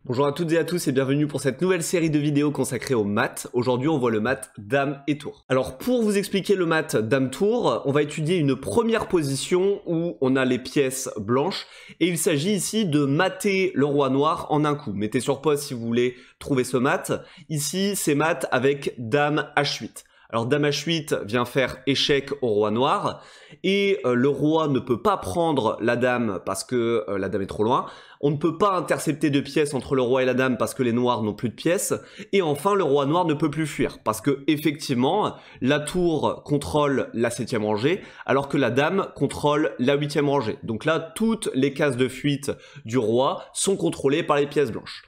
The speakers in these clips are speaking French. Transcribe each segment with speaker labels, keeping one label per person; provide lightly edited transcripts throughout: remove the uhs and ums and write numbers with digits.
Speaker 1: Bonjour à toutes et à tous et bienvenue pour cette nouvelle série de vidéos consacrée aux maths. Aujourd'hui on voit le mat Dame et Tour. Alors pour vous expliquer le mat Dame Tour, on va étudier une première position où on a les pièces blanches et il s'agit ici de mater le roi noir en un coup. Mettez sur pause si vous voulez trouver ce mat. Ici c'est mat avec Dame H8. Alors Dame H8 vient faire échec au roi noir et le roi ne peut pas prendre la dame parce que la dame est trop loin. On ne peut pas intercepter de pièces entre le roi et la dame parce que les noirs n'ont plus de pièces. Et enfin, le roi noir ne peut plus fuir parce que effectivement, la tour contrôle la 7e rangée alors que la dame contrôle la 8e rangée. Donc là, toutes les cases de fuite du roi sont contrôlées par les pièces blanches.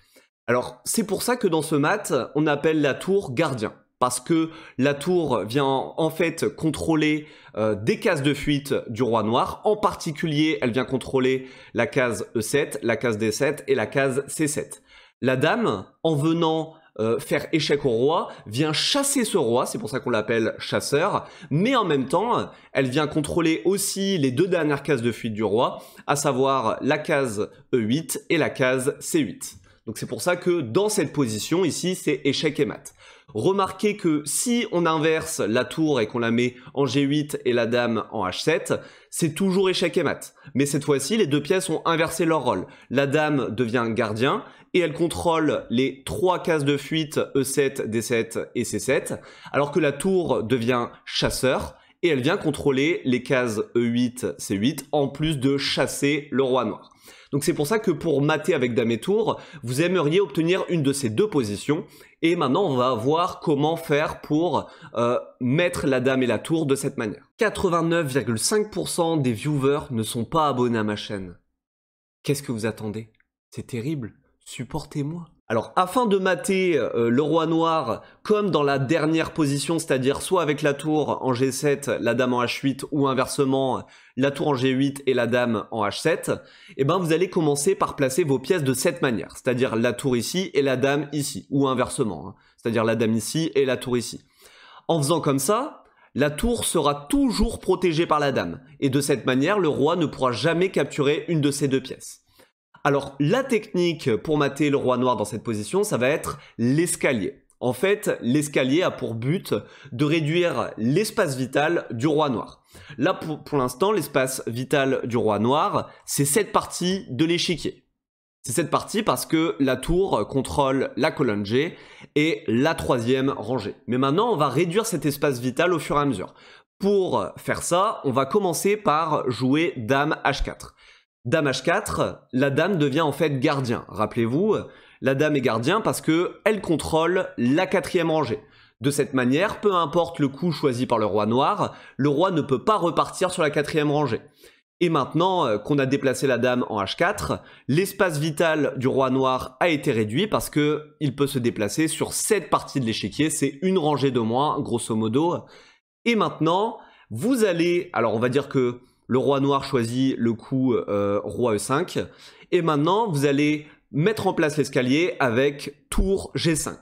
Speaker 1: Alors, c'est pour ça que dans ce mat, on appelle la tour gardien. Parce que la tour vient en fait contrôler des cases de fuite du roi noir. En particulier, elle vient contrôler la case E7, la case D7 et la case C7. La dame, en venant faire échec au roi, vient chasser ce roi, c'est pour ça qu'on l'appelle chasseur, mais en même temps, elle vient contrôler aussi les deux dernières cases de fuite du roi, à savoir la case E8 et la case C8. Donc c'est pour ça que dans cette position ici, c'est échec et mat. Remarquez que si on inverse la tour et qu'on la met en G8 et la dame en H7, c'est toujours échec et mat. Mais cette fois-ci, les deux pièces ont inversé leur rôle. La dame devient gardien et elle contrôle les trois cases de fuite E7, D7 et C7, alors que la tour devient chasseur et elle vient contrôler les cases E8, C8, en plus de chasser le roi noir. Donc c'est pour ça que pour mater avec dame et tour, vous aimeriez obtenir une de ces deux positions. Et maintenant, on va voir comment faire pour mettre la dame et la tour de cette manière. 89,5% des viewers ne sont pas abonnés à ma chaîne. Qu'est-ce que vous attendez? C'est terrible. Supportez-moi. Alors, afin de mater le roi noir comme dans la dernière position, c'est-à-dire soit avec la tour en G7, la dame en H8, ou inversement, la tour en G8 et la dame en H7, eh ben vous allez commencer par placer vos pièces de cette manière, c'est-à-dire la tour ici et la dame ici, ou inversement, hein, c'est-à-dire la dame ici et la tour ici. En faisant comme ça, la tour sera toujours protégée par la dame, et de cette manière, le roi ne pourra jamais capturer une de ces deux pièces. Alors, la technique pour mater le roi noir dans cette position, ça va être l'escalier. En fait, l'escalier a pour but de réduire l'espace vital du roi noir. Là, pour l'instant, l'espace vital du roi noir, c'est cette partie de l'échiquier. C'est cette partie parce que la tour contrôle la colonne G et la 3e rangée. Mais maintenant, on va réduire cet espace vital au fur et à mesure. Pour faire ça, on va commencer par jouer dame H4. Dame H4, la dame devient en fait gardien. Rappelez-vous, la dame est gardien parce qu'elle contrôle la 4e rangée. De cette manière, peu importe le coup choisi par le roi noir, le roi ne peut pas repartir sur la 4e rangée. Et maintenant qu'on a déplacé la dame en H4, l'espace vital du roi noir a été réduit parce qu'il peut se déplacer sur cette partie de l'échiquier, c'est une rangée de moins, grosso modo. Et maintenant, vous allez, alors on va dire que le roi noir choisit le coup roi E5. Et maintenant, vous allez mettre en place l'escalier avec tour G5.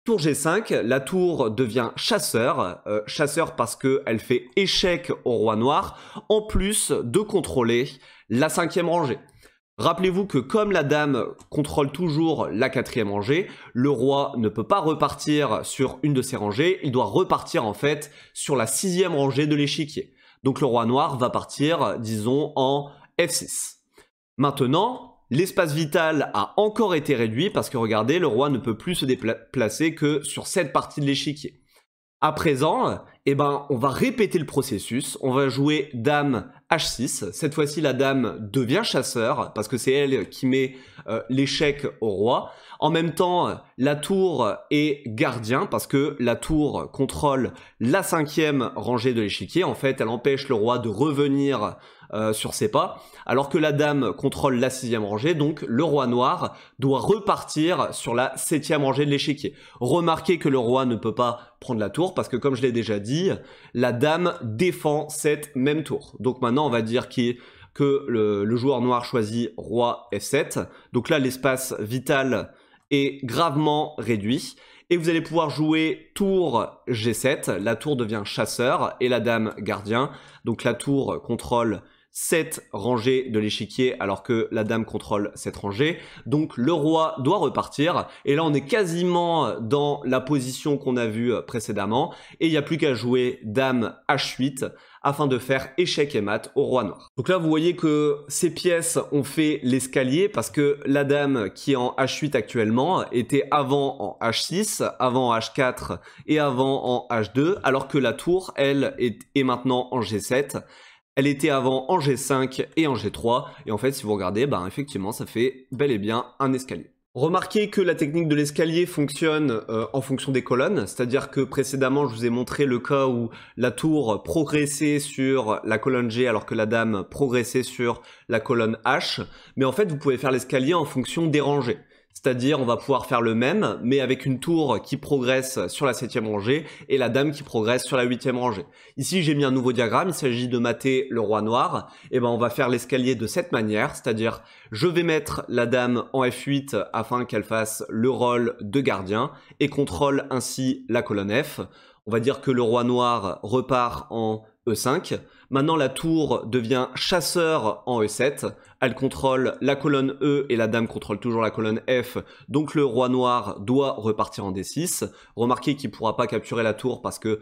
Speaker 1: Tour G5, la tour devient chasseur. Chasseur parce qu'elle fait échec au roi noir, en plus de contrôler la 5e rangée. Rappelez-vous que comme la dame contrôle toujours la 4e rangée, le roi ne peut pas repartir sur une de ses rangées, il doit repartir en fait sur la 6e rangée de l'échiquier. Donc le roi noir va partir, disons, en F6. Maintenant, l'espace vital a encore été réduit parce que regardez, le roi ne peut plus se déplacer que sur cette partie de l'échiquier. À présent, eh ben, on va répéter le processus. On va jouer dame H6. Cette fois-ci, la dame devient chasseur parce que c'est elle qui met l'échec au roi. En même temps, la tour est gardien parce que la tour contrôle la 5e rangée de l'échiquier. En fait, elle empêche le roi de revenir sur ses pas, alors que la dame contrôle la 6e rangée, donc le roi noir doit repartir sur la 7e rangée de l'échiquier. Remarquez que le roi ne peut pas prendre la tour parce que, comme je l'ai déjà dit, la dame défend cette même tour. Donc maintenant, on va dire que le joueur noir choisit roi F7. Donc là, l'espace vital est gravement réduit. Et vous allez pouvoir jouer tour G7. La tour devient chasseur et la dame gardien. Donc la tour contrôle cette rangée de l'échiquier alors que la dame contrôle cette rangée. Donc le roi doit repartir et là on est quasiment dans la position qu'on a vue précédemment et il n'y a plus qu'à jouer dame H8 afin de faire échec et mat au roi noir. Donc là vous voyez que ces pièces ont fait l'escalier parce que la dame qui est en H8 actuellement était avant en H6, avant en H4 et avant en H2 alors que la tour elle est maintenant en G7. Elle était avant en G5 et en G3 et en fait si vous regardez effectivement ça fait bel et bien un escalier. Remarquez que la technique de l'escalier fonctionne en fonction des colonnes, c'est-à-dire que précédemment je vous ai montré le cas où la tour progressait sur la colonne G alors que la dame progressait sur la colonne H, mais en fait vous pouvez faire l'escalier en fonction des rangées. C'est-à-dire on va pouvoir faire le même, mais avec une tour qui progresse sur la 7e rangée et la dame qui progresse sur la 8e rangée. Ici j'ai mis un nouveau diagramme, il s'agit de mater le roi noir, et on va faire l'escalier de cette manière, c'est-à-dire je vais mettre la dame en F8 afin qu'elle fasse le rôle de gardien et contrôle ainsi la colonne F. On va dire que le roi noir repart en E5. Maintenant, la tour devient chasseur en E7. Elle contrôle la colonne E et la dame contrôle toujours la colonne F. Donc, le roi noir doit repartir en D6. Remarquez qu'il ne pourra pas capturer la tour parce que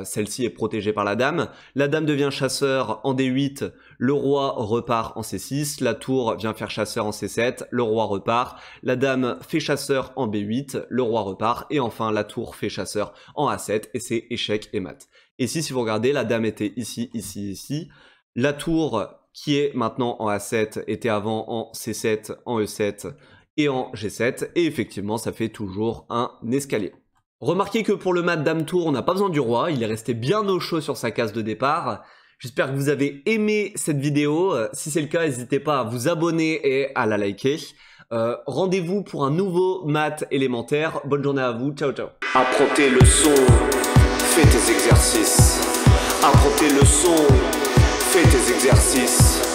Speaker 1: celle-ci est protégée par la dame. La dame devient chasseur en D8. Le roi repart en C6. La tour vient faire chasseur en C7. Le roi repart. La dame fait chasseur en B8. Le roi repart. Et enfin, la tour fait chasseur en A7. Et c'est échec et mat. Et si vous regardez, la dame était ici, ici, ici. La tour qui est maintenant en A7 était avant en C7, en E7 et en G7. Et effectivement, ça fait toujours un escalier. Remarquez que pour le mat dame tour, on n'a pas besoin du roi. Il est resté bien au chaud sur sa case de départ. J'espère que vous avez aimé cette vidéo. Si c'est le cas, n'hésitez pas à vous abonner et à la liker. Rendez-vous pour un nouveau mat élémentaire. Bonne journée à vous. Ciao, ciao.
Speaker 2: Apprends tes leçons. Fais tes exercices. Apprends tes leçons, fais tes exercices.